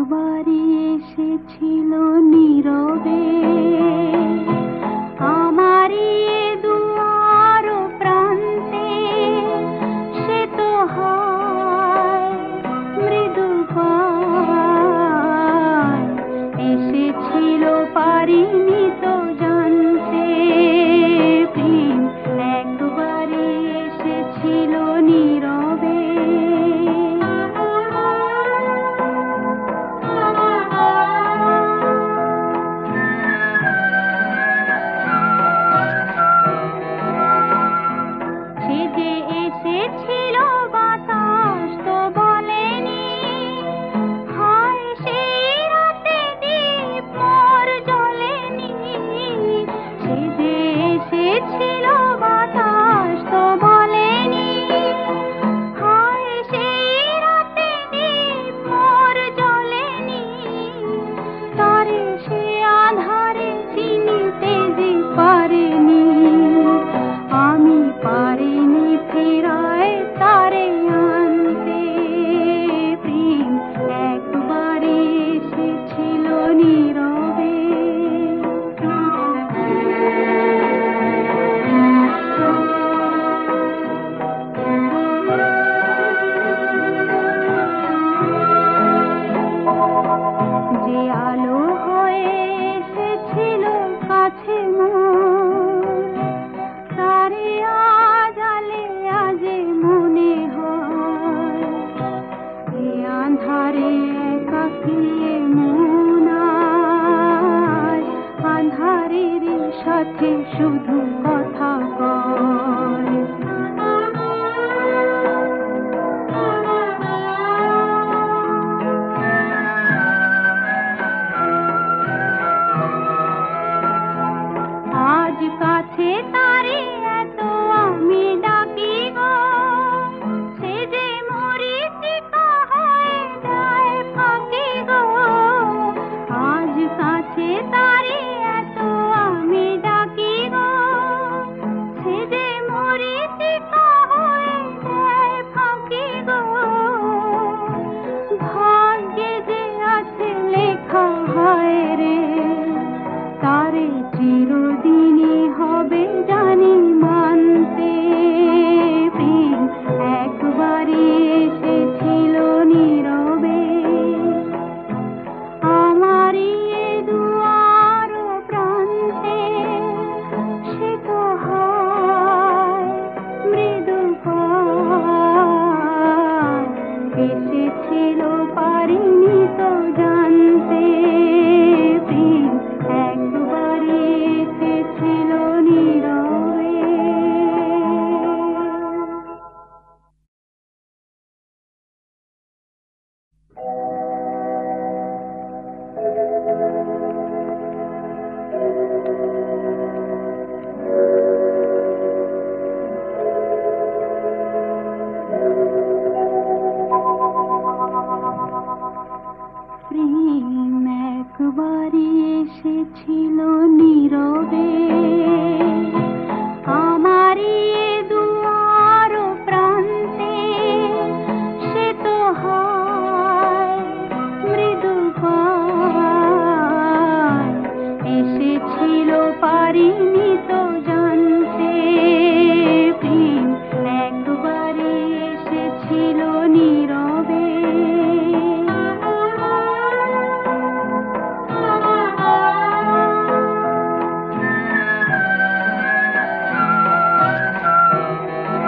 একবারই এসেছিল নীরবে আমারই দুয়ার প্রান্তে, সে তো হয় মৃদু পায়, এসেছিল পারিনি তো জানতে, প্রেম একবারই এসেছিল নীরবে। এসেছিল বাতাস তো বলেনি, হায় সেই রাতে দীপ মোর জ্বলেনি। সে যে এসেছিল বাতাস তো বলেনি, হায় সেই রাতে দীপ মোর জ্বলেনি। তারে সে আধারে চিনিতে যে পারেনি, আমি পারিনি ফেরায় তারে আনতে, প্রেম একবারই এসেছিল নীরবে। যে আলো হয়ে এসেছিল কাছে মোর, তারে আজ আলে আজে মনে হয়, এ আঁধারে একাকী মন আজ আঁধারের সাথে শুধু